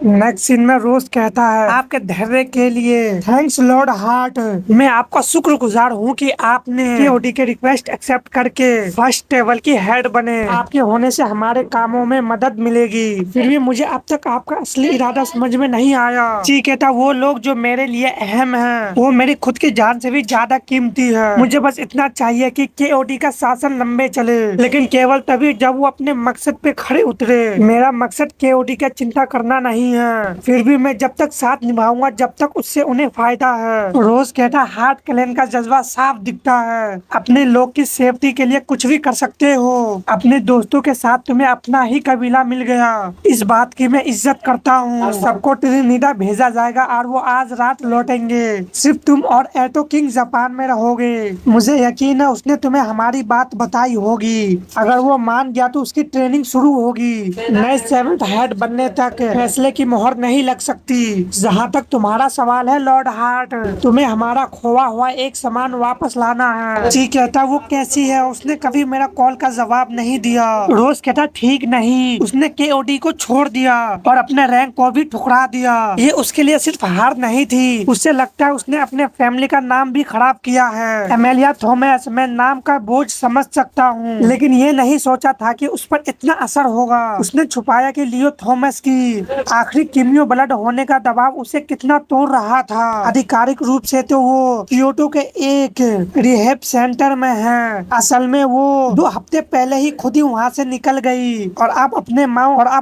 Next scene में रोज कहता है आपके धैर्य के लिए थैंक्स लॉर्ड हार्ट। मैं आपका शुक्रगुजार हूँ कि आपने केओडी के रिक्वेस्ट एक्सेप्ट करके फर्स्ट टेबल की हेड बने। आपके होने से हमारे कामों में मदद मिलेगी। फिर भी मुझे अब तक आपका असली इरादा समझ में नहीं आया। ची कहता वो लोग जो मेरे लिए अहम हैं वो मेरी खुद की जान से भी ज्यादा कीमती है। मुझे बस इतना चाहिए कि केओडी का शासन लंबे चले, लेकिन केवल तभी जब वो अपने मकसद पे खड़े उतरे। मेरा मकसद केओडी का चिंता करना नहीं है, फिर भी मैं जब तक साथ निभाऊंगा जब तक उससे उन्हें फायदा है। रोज कहता हार्ट क्लैन का जज्बा साफ दिखता है। अपने लोग की सेफ्टी के लिए कुछ भी कर सकते हो। अपने दोस्तों के साथ तुम्हें अपना ही कबीला मिल गया, इस बात की मैं इज्जत करता हूँ। सबको ट्रिनिडा भेजा जाएगा और वो आज रात लौटेंगे। सिर्फ तुम और एटो किंग जापान में रहोगे। मुझे यकीन है उसने तुम्हें हमारी बात बताई होगी। अगर वो मान गया तो उसकी ट्रेनिंग शुरू होगी। नए सेवंथ हेड बनने तक फैसले की मोहर नहीं लग सकती। जहाँ तक तुम्हारा सवाल है लॉर्ड हार्ट, तुम्हें हमारा खोआ हुआ एक सामान वापस लाना है। जी कहता वो कैसी है, उसने कभी मेरा कॉल का जवाब नहीं दिया। रोज कहता ठीक नहीं, उसने केओडी को छोड़ दिया और अपने रैंक को भी ठुकरा दिया। ये उसके लिए सिर्फ हार नहीं थी, उससे लगता है उसने अपने फैमिली का नाम भी खराब किया है। एमेलिया थॉमस, मैं नाम का बोझ समझ सकता हूँ, लेकिन ये नहीं सोचा था कि उस पर इतना असर होगा। उसने छुपाया कि लियो थॉमस की आखिरी कीमियो ब्लड होने का दबाव उसे कितना तोड़ रहा था। आधिकारिक रूप से तो वो क्योटो के एक रिहेब सेंटर में है। असल में वो 2 हफ्ते पहले ही खुद ही वहाँ से निकल गई और अब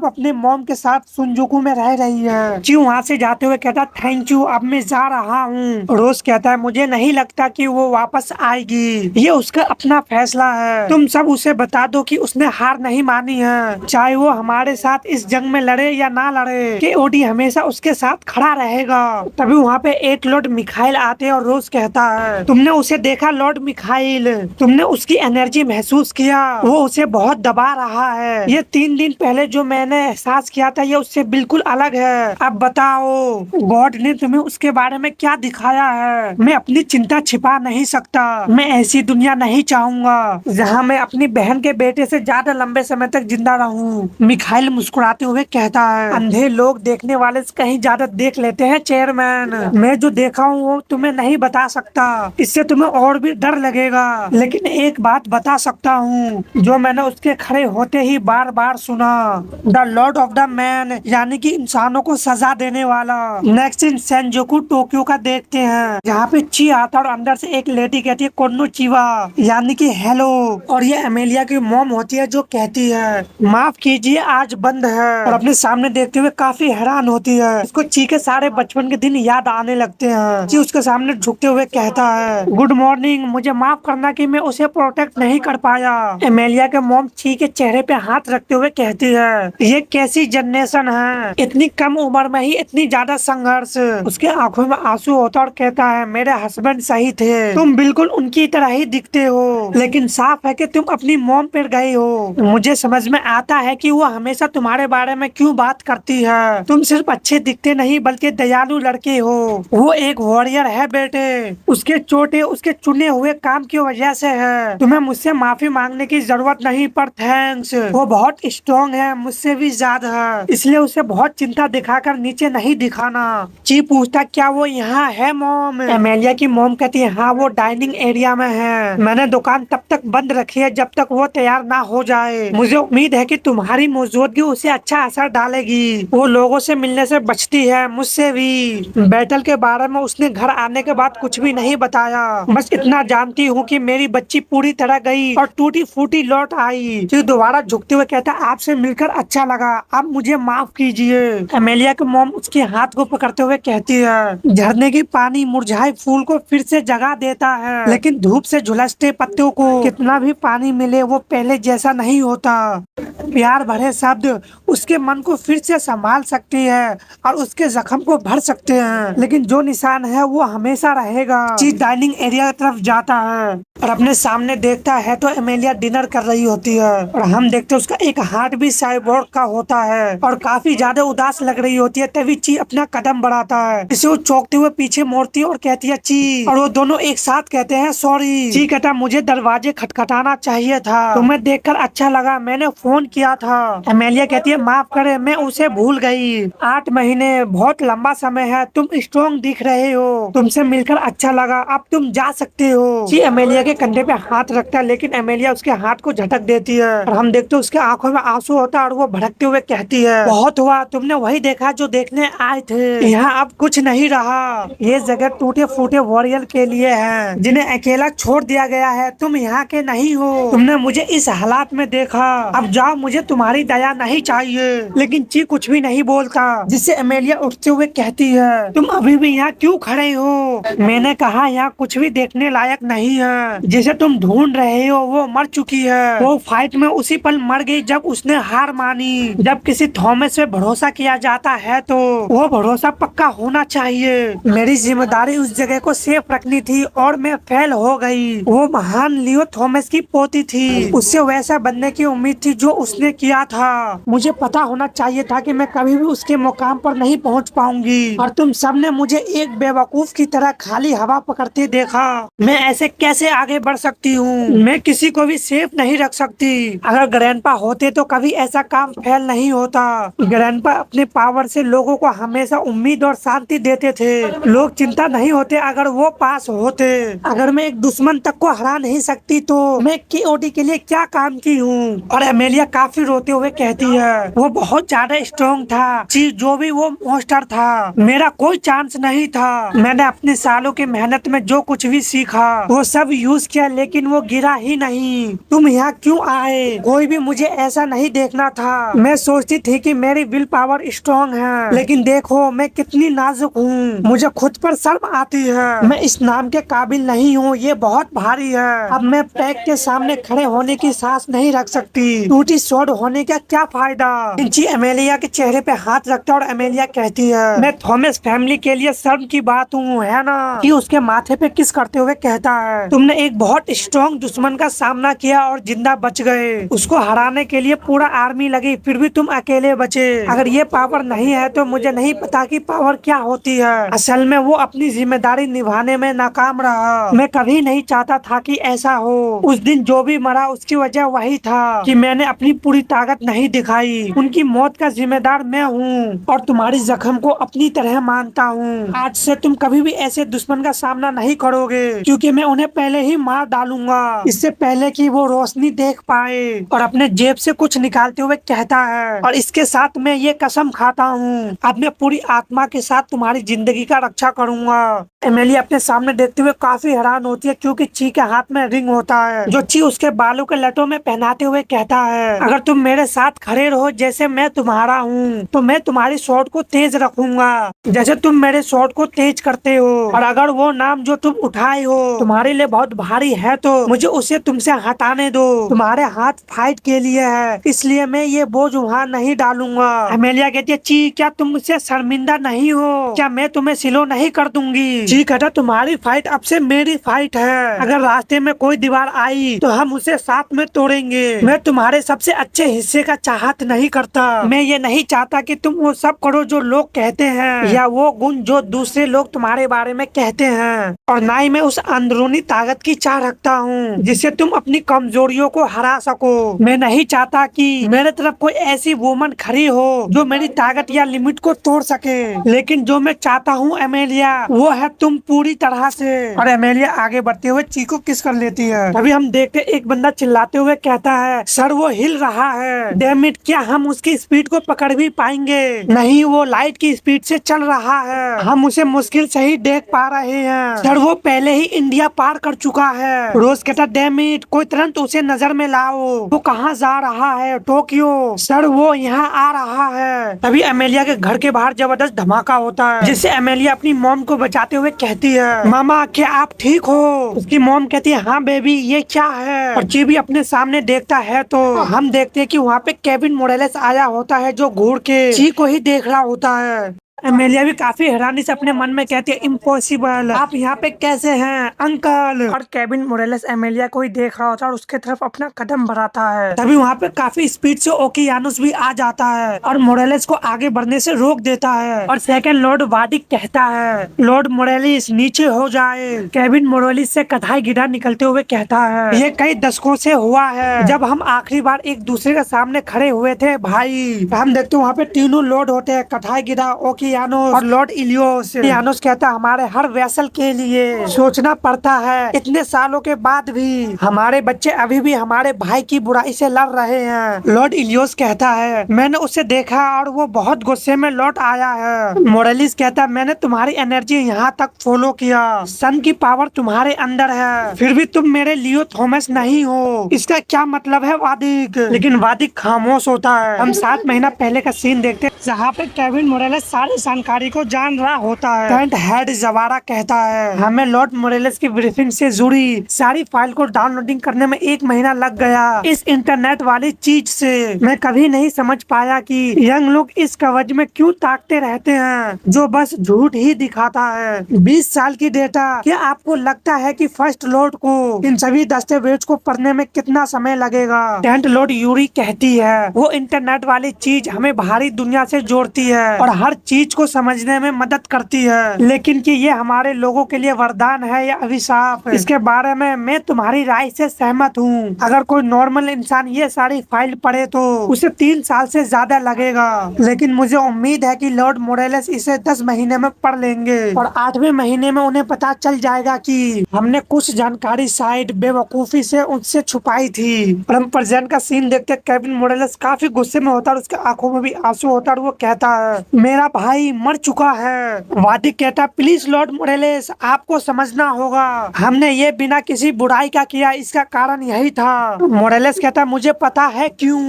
अपने मॉम के साथ सुनजुकू में रह रही है। जी वहाँ से जाते हुए कहता थैंक यू, अब मैं जा रहा हूँ। रोज कहता है मुझे नहीं लगता कि वो वापस आएगी, ये उसका अपना फैसला है। तुम सब उसे बता दो कि उसने हार नहीं मानी है, चाहे वो हमारे साथ इस जंग में लड़े या ना लड़े, केओडी हमेशा उसके साथ खड़ा रहेगा। तभी वहाँ पे एक लॉर्ड मिखाइल आते हैं और रोज कहता है तुमने उसे देखा लॉर्ड मिखाइल, तुमने उसकी एनर्जी महसूस किया, वो उसे बहुत दबा रहा है। ये 3 दिन पहले जो मैंने एहसास किया था ये उससे बिल्कुल अलग है। अब बताओ गॉड ने तुम्हें उसके बारे में क्या दिखाया है। मैं अपनी चिंता छिपा नहीं सकता। मैं ऐसी दुनिया नहीं चाहूंगा जहाँ मैं अपनी बहन के बेटे से ज्यादा लंबे समय तक जिंदा रहूं। मिखाइल मुस्कुराते हुए कहता है अंधे लोग देखने वाले से कहीं ज्यादा देख लेते हैं चेयरमैन। मैं जो देखा हूँ वो तुम्हें नहीं बता सकता, इससे तुम्हें और भी डर लगेगा। लेकिन एक बात बता सकता हूँ जो मैंने उसके खड़े होते ही बार बार सुना, the Lord of the man, यानी कि इंसानों को सजा देने वाला। नेक्स्ट इन सेंजोकू टोक्यो का देखते हैं, जहाँ पे ची आता और अंदर से एक लेडी कहती है कोन्नोचिवा, यानी कि हेलो, और ये एमेलिया की मॉम होती है जो कहती है माफ कीजिए आज बंद है, और अपने सामने देखते हुए काफी हैरान होती है। इसको ची के सारे बचपन के दिन याद आने लगते हैं। ची उसके सामने झुकते हुए कहता है गुड मॉर्निंग, मुझे माफ करना कि मैं उसे प्रोटेक्ट नहीं कर पाया। एमेलिया के मॉम ची के चेहरे पे हाथ रखते हुए कहती है ये कैसी जनरेशन है, इतनी कम उम्र में ही इतनी ज्यादा संघर्ष। उसके आंखों में आंसू होता और कहता है मेरे हस्बैंड सही थे, तुम बिल्कुल उनकी तरह ही दिखते हो, लेकिन साफ है कि तुम अपनी मॉम पर गई हो। मुझे समझ में आता है कि वो हमेशा तुम्हारे बारे में क्यों बात करती है। तुम सिर्फ अच्छे दिखते नहीं बल्कि दयालु लड़के हो। वो एक वॉरियर है बेटे, उसके चोटें उसके चुने हुए काम की वजह से है। तुम्हें मुझसे माफी मांगने की जरूरत नहीं, पर थैंक्स। वो बहुत स्ट्रॉन्ग है, मुझसे भी ज्यादा है, इसलिए उसे बहुत चिंता दिखाकर नीचे नहीं दिखाना। ची पूछता क्या वो यहाँ है मॉम। एमेलिया की मॉम कहती है हाँ वो डाइनिंग एरिया में है, मैंने दुकान तब तक बंद रखी है जब तक वो तैयार ना हो जाए। मुझे उम्मीद है कि तुम्हारी मौजूदगी उसे अच्छा असर डालेगी। वो लोगों से मिलने से बचती है, मुझसे भी। बैटल के बारे में उसने घर आने के बाद कुछ भी नहीं बताया, बस इतना जानती हूँ कि मेरी बच्ची पूरी तरह गई और टूटी फूटी लौट आई। फिर दोबारा झुकते हुए कहता आपसे मिलकर अच्छा लगा, अब मुझे माफ कीजिए। एमेलिया के मॉम उसके हाथ को पकड़ते हुए कहती है झरने की पानी मुरझाए फूल को फिर से जगा देता है, लेकिन धूप से झुलसते पत्तों को कितना भी पानी मिले वो पहले जैसा नहीं होता। प्यार भरे शब्द उसके मन को फिर से संभाल सकती है और उसके जख्म को भर सकते हैं, लेकिन जो निशान है वो हमेशा रहेगा। चीज डाइनिंग एरिया की तरफ जाता है और अपने सामने देखता है तो एमेलिया डिनर कर रही होती है और हम देखते हैं उसका एक हाथ भी साइबोर्ग का होता है और काफी ज्यादा उदास लग रही होती है। तभी ची अपना कदम बढ़ाता है, इसे वो चौंकते हुए पीछे मोड़ती है और कहती है ची, और वो दोनों एक साथ कहते हैं सॉरी। ची कहता मुझे दरवाजे खटखटाना चाहिए था, तुम्हें देखकर अच्छा लगा, मैंने फोन किया था। एमेलिया कहती है माफ करे, मैं उसे भूल गई। गई। 8 महीने बहुत लंबा समय है, तुम स्ट्रॉन्ग दिख रहे हो, तुमसे मिलकर अच्छा लगा, अब तुम जा सकते हो। ची एमेलिया के कंधे पे हाथ रखता है, लेकिन एमेलिया उसके हाथ को झटक देती है और हम देखते उसके आंखों में आंसू होता है और वो भड़कते हुए कहती है, बहुत हुआ, तुमने वही देखा जो देखने आए थे, यहाँ अब कुछ नहीं रहा। ये जगह टूटे फूटे वॉरियर के लिए है जिन्हें अकेला छोड़ दिया गया है, तुम यहाँ के नहीं हो, तुमने मुझे इस हालात में देखा, अब जाओ, मुझे तुम्हारी दया नहीं चाहिए। लेकिन ची कुछ भी नहीं बोलता, जिससे एमेलिया उठते हुए कहती है, तुम अभी भी यहाँ क्यों खड़े हो? मैंने कहा यहाँ कुछ भी देखने लायक नहीं है, जिसे तुम ढूंढ रहे हो वो मर चुकी है। वो फाइट में उसी पल मर गई जब उसने हार मानी। जब किसी थॉमस पे भरोसा किया जाता है तो वो भरोसा पक्का होना चाहिए। मेरी जिम्मेदारी उस जगह को सेफ रखनी थी और मैं फेल हो गई। वो महान लियो थॉमस की पोती थी, उससे वैसा बनने की उम्मीद थी जो उसने किया था। मुझे पता होना चाहिए था कि मैं कभी भी उसके मुकाम पर नहीं पहुंच पाऊंगी, और तुम सबने मुझे एक बेवकूफ की तरह खाली हवा पकड़ते देखा। मैं ऐसे कैसे आगे बढ़ सकती हूँ? मैं किसी को भी सेफ नहीं रख सकती। अगर ग्रैंडपा होते तो कभी ऐसा काम फेल नहीं होता। ग्रैंडपा अपने पावर से लोगों को हमेशा उम्मीद और शांति देते थे। लोग चिंता नहीं होते अगर वो पास होते। अगर मैं एक दुश्मन तक को हरा नहीं सकती तो मैं केओडी के लिए क्या काम की हूँ? और एमेलिया काफी रोते हुए कहती है, वो बहुत ज्यादा स्ट्रॉन्ग था, जो भी वो मॉन्स्टर था, मेरा कोई चांस नहीं था। मैंने अपने सालों की मेहनत में जो कुछ भी सीखा वो सब यूज किया, लेकिन वो गिरा ही नहीं। तुम यहाँ क्यों आए? कोई भी मुझे ऐसा नहीं देखना था। मैं सोचती थी कि मेरी विल पावर स्ट्रॉन्ग है, लेकिन देखो मैं कितनी नाजुक हूँ। मुझे खुद पर शर्म आती है। मैं इस नाम के काबिल नहीं हूँ, ये बहुत भारी है। अब मैं पैक के सामने खड़े होने की सांस नहीं रख सकती। टूटी स्वॉर्ड होने का क्या फायदा? इंची एमेलिया के चेहरे पे हाथ रखता है और एमेलिया कहती है, मैं थॉमस फैमिली के लिए शर्म की बात हूँ, है ना? कि उसके माथे पे किस करते हुए कहता है, तुमने एक बहुत स्ट्रॉन्ग दुश्मन का सामना किया और जिंदा बच गए। उसको हराने के लिए पूरा आर्मी लगी, फिर भी तुम अकेले बचे। अगर ये पावर नहीं है तो मुझे नहीं पता कि पावर क्या होती है। असल में वो अपनी जिम्मेदारी निभाने में नाकाम रहा। मैं कभी नहीं चाहता था कि ऐसा हो। उस दिन जो भी मरा उसकी वजह वही था कि मैंने अपनी पूरी ताकत नहीं दिखाई। उनकी मौत का जिम्मेदार मैं हूँ और तुम्हारी जख्म को अपनी तरह मानता हूँ। आज से तुम कभी भी ऐसे दुश्मन का सामना नहीं करोगे, क्योंकि मैं उन्हें पहले ही मार डालूंगा, इससे पहले कि वो रोशनी देख पाए। और अपने जेब से कुछ निकालते हुए कहता है, और इसके साथ मैं ये कसम खाता हूँ, अब मैं पूरी आत्मा के साथ तुम्हारी जिंदगी का रक्षा करूंगा। एमिली अपने सामने देखते हुए काफी हैरान होती है, क्योंकि ची के हाथ में रिंग होता है जो ची उसके बालों के लटों में पहनाते हुए कहता है, अगर तुम मेरे साथ खड़े रहो जैसे मैं तुम्हारा हूँ तो मैं तुम्हारी शॉट को तेज रखूंगा जैसे तुम मेरे शॉट को तेज करते हो। और अगर वो नाम जो तुम उठाए हो तुम्हारे लिए बहुत भारी है तो मुझे उसे तुमसे हटाने दो। तुम्हारे हाथ फाइट के लिए है, इसलिए मैं ये बोझ वहाँ नहीं डालूंगा। एमेलिया कहती है, ची क्या तुम मुझसे शर्मिंदा नहीं हो? क्या मैं तुम्हें सिलो नहीं कर दूंगी? ची कहता, तुम्हारी फाइट अब से मेरी फाइट है। अगर रास्ते में कोई दीवार आई तो हम उसे साथ में तोड़ेंगे। मैं तुम्हारे सबसे अच्छे हिस्से का चाहत नहीं करता। मैं ये नहीं चाहता कि तुम वो सब करो जो लोग कहते हैं या वो गुण जो दूसरे लोग तुम्हारे बारे में कहते हैं, और ना ही मैं उस अंदरूनी ताकत की चाह रखता हूँ जिससे तुम अपनी कमजोरियों को हरा सको। मैं नहीं चाहता कि मेरे तरफ कोई ऐसी वुमन खड़ी हो जो मेरी ताकत या लिमिट को तोड़ सके, लेकिन जो मैं चाहता हूँ एमेलिया वो है तुम पूरी तरह से। और एमेलिया आगे बढ़ते हुए ची को किस कर लेती है। तभी हम देखते एक बंदा चिल्लाते हुए कहता है, सर वो हिल रहा है, डैम इट, क्या हम उसकी स्पीड को पकड़ भी पाएंगे? नहीं, वो लाइट की स्पीड से चल रहा है, हम उसे मुश्किल से ही देख पा रहे हैं। सर वो पहले ही इंडिया पार कर चुका है। रोज कहता, डैम इट, कोई तुरंत उसे नजर में लाओ, वो कहाँ जा रहा है? टोक्यो। सर वो यहाँ आ रहा है। तभी एमेलिया के घर के बाहर जबरदस्त धमाका होता है, जिससे एमेलिया अपनी मॉम को बचाते हुए कहती है, मामा क्या आप ठीक हो? उसकी मॉम कहती है, हाँ बेबी, ये क्या है? और ची भी अपने सामने देखता है तो हम देखते हैं कि वहाँ पे केविन मोरेलेस आया होता है जो घूर के ची को ही देख रहा होता है। एमेलिया भी काफी हैरानी से अपने मन में कहती है, इम्पॉसिबल, आप यहाँ पे कैसे हैं अंकल। और केविन मोरेलेस एमेलिया को ही देख रहा होता है और उसके तरफ अपना कदम बढ़ाता है। तभी वहाँ पे काफी स्पीड से ओकियानुस भी आ जाता है और मोरेलेस को आगे बढ़ने से रोक देता है। और सेकंड लॉर्ड वाडिक कहता है, लॉर्ड मोरेलिस नीचे हो जाए। केविन मोरेलिस से कथाई गिरा निकलते हुए कहता है, ये कई दशकों से हुआ है जब हम आखिरी बार एक दूसरे के सामने खड़े हुए थे भाई। हम देखते वहाँ पे तीनों लॉर्ड होते हैं, कथाई गिरा, ओकियानोस और लॉर्ड इलियोस। ओकियानोस कहता है, हमारे हर वेसल के लिए सोचना पड़ता है, इतने सालों के बाद भी हमारे बच्चे अभी भी हमारे भाई की बुराई से लड़ रहे हैं। लॉर्ड इलियोस कहता है, मैंने उसे देखा और वो बहुत गुस्से में लौट आया है। मोरेलिस कहता है, मैंने तुम्हारी एनर्जी यहाँ तक फॉलो किया, सन की पावर तुम्हारे अंदर है, फिर भी तुम मेरे लियो थॉमस नहीं हो, इसका क्या मतलब है वादिक। लेकिन वादिक खामोश होता है। हम 7 महीना पहले का सीन देखते हैं जहाँ पे केविन मोरेलिस सारी जानकारी को जान रहा होता है। टेंट हेड जवारा कहता है, हमें लॉर्ड मोरेलिस की ब्रीफिंग से जुड़ी सारी फाइल को डाउनलोडिंग करने में 1 महीना लग गया। इस इंटरनेट वाली चीज से मैं कभी नहीं समझ पाया कि यंग लोग इस कवच में क्यों ताकते रहते हैं जो बस झूठ ही दिखाता है। 20 साल की डेटा, क्या आपको लगता है कि फर्स्ट लॉर्ड को इन सभी दस्तावेज को पढ़ने में कितना समय लगेगा। टेंट लॉर्ड यूरी कहती है, वो इंटरनेट वाली चीज हमें बाहरी दुनिया से जोड़ती है और हर चीज को समझने में मदद करती है, लेकिन कि ये हमारे लोगों के लिए वरदान है या अभिशाप, इसके बारे में मैं तुम्हारी राय से सहमत हूँ। अगर कोई नॉर्मल इंसान ये सारी फाइल पढ़े तो उसे 3 साल से ज्यादा लगेगा, लेकिन मुझे उम्मीद है कि लॉर्ड मोरेलिस इसे 10 महीने में पढ़ लेंगे और 8वें महीने में उन्हें पता चल जाएगा कि हमने कुछ जानकारी शायद बेवकूफी से उनसे छुपाई थी। और हम प्रेजेंट का सीन देखते, केविन मोरेलिस काफी गुस्से में होता है और उसके आंखों में भी आंसू होता है और वो कहता है, मेरा भाई मर चुका है। वादिक कहता, प्लीज लॉर्ड मोरेलिस, आपको समझना होगा, हमने ये बिना किसी बुराई का किया, इसका कारण यही था। मोरेलिस कहता, मुझे पता है क्यों।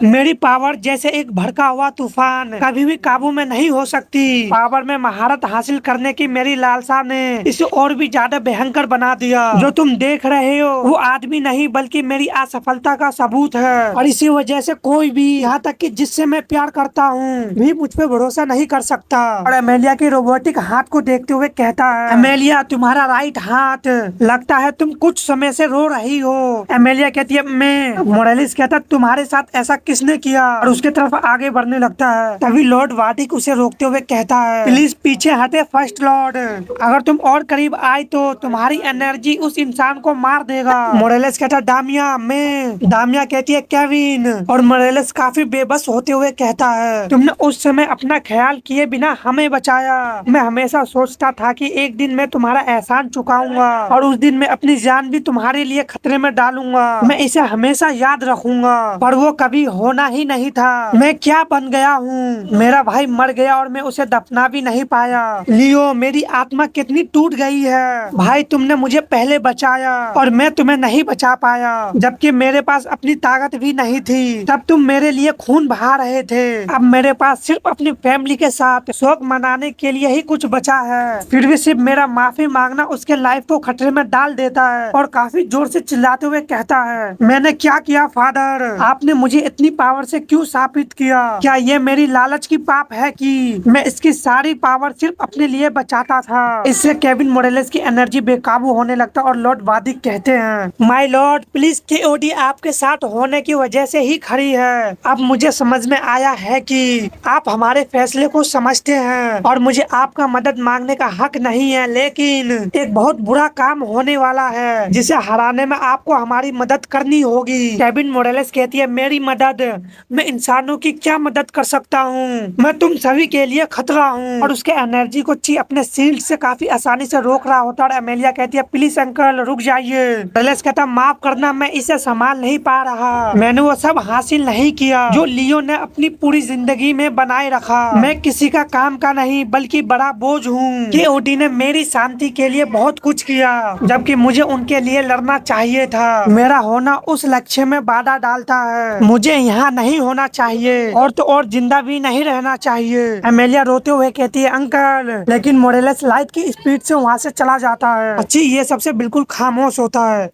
मेरी पावर जैसे एक भड़का हुआ तूफान कभी भी काबू में नहीं हो सकती। पावर में महारत हासिल करने की मेरी लालसा ने इसे और भी ज्यादा भयंकर बना दिया। जो तुम देख रहे हो वो आदमी नहीं बल्कि मेरी असफलता का सबूत है, और इसी वजह से कोई भी, यहाँ तक कि जिससे मैं प्यार करता हूँ, भी मुझ पे भरोसा नहीं कर सकता। और एमेलिया के रोबोटिक हाथ को देखते हुए कहता है, एमेलिया तुम्हारा राइट हाथ, लगता है तुम कुछ समय से रो रही हो। एमेलिया कहती है, मैं। मोरेलिस कहता, तुम्हारे साथ ऐसा किसने किया, और उसके तरफ आगे बढ़ने लगता है। तभी लॉर्ड वाडिक उसे रोकते हुए कहता है, प्लीज पीछे हटे फर्स्ट लॉर्ड, अगर तुम और करीब आई तो तुम्हारी एनर्जी उस इंसान को मार देगा। मोरेलिस कहता, डामिया, मैं। डामिया कहती है, केविन। और मोरेलिस काफी बेबस होते हुए कहता है, तुमने उस समय अपना ख्याल किए बिना हमें बचाया। मैं हमेशा सोचता था कि एक दिन मैं तुम्हारा एहसान चुकाऊंगा और उस दिन मैं अपनी जान भी तुम्हारे लिए खतरे में डालूंगा। मैं इसे हमेशा याद रखूंगा, पर वो कभी होना ही नहीं था। मैं क्या बन गया हूँ, मेरा भाई मर गया और मैं उसे दफना भी नहीं पाया। लियो, मेरी आत्मा कितनी टूट गई है। भाई, तुमने मुझे पहले बचाया और मैं तुम्हें नहीं बचा पाया, जबकि मेरे पास अपनी ताकत भी नहीं थी। तब तुम मेरे लिए खून बहा रहे थे। अब मेरे पास सिर्फ अपनी फैमिली के साथ शोक मनाने के लिए ही कुछ बचा है, फिर भी सिर्फ मेरा माफी मांगना उसके लाइफ को खतरे में डाल देता है। और काफी जोर से चिल्लाते हुए कहता है, मैंने क्या किया फादर, आपने मुझे इतनी पावर से क्यों शापित किया। क्या ये मेरी लालच की पाप है कि मैं इसकी सारी पावर सिर्फ अपने लिए बचाता था। इससे केविन मोरेलिस की एनर्जी बेकाबू होने लगता और लॉर्ड वादिक कहते हैं, माय लॉर्ड प्लीज, केओडी आपके साथ होने की वजह से ही खड़ी है। अब मुझे समझ में आया है कि आप हमारे फैसले को समझते हैं और मुझे आपका मदद मांगने का हक नहीं है, लेकिन एक बहुत बुरा काम होने वाला है जिसे हराने में आपको हमारी मदद करनी होगी। केविन मोरेलिस कहती है, मेरी मदद, मैं इंसानों की क्या मदद कर सकता हूँ, मैं तुम सभी के लिए खतरा हूँ। और उसके एनर्जी को ची अपने शील्ड से काफी आसानी से रोक रहा होता है। और एमेलिया कहती है, प्लीज अंकल रुक जाइए। मोरेलिस कहता, माफ करना, मैं इसे संभाल नहीं पा रहा, मैंने वो सब हासिल नहीं किया जो लियो ने अपनी पूरी जिंदगी में बनाए रखा। मैं किसी का काम का नहीं बल्कि बड़ा बोझ हूँ। केओडी ने मेरी शांति के लिए बहुत कुछ किया, जबकि मुझे उनके लिए लड़ना चाहिए था। मेरा होना उस लक्ष्य में बाधा डालता है, मुझे यहाँ नहीं होना चाहिए और तो और जिंदा भी नहीं रहना चाहिए। एमेलिया रोते हुए कहती है, अंकल, लेकिन मोरेलिस लाइट की स्पीड से वहाँ से चला जाता है। अच्छी, ये सबसे बिल्कुल खामोश होता है।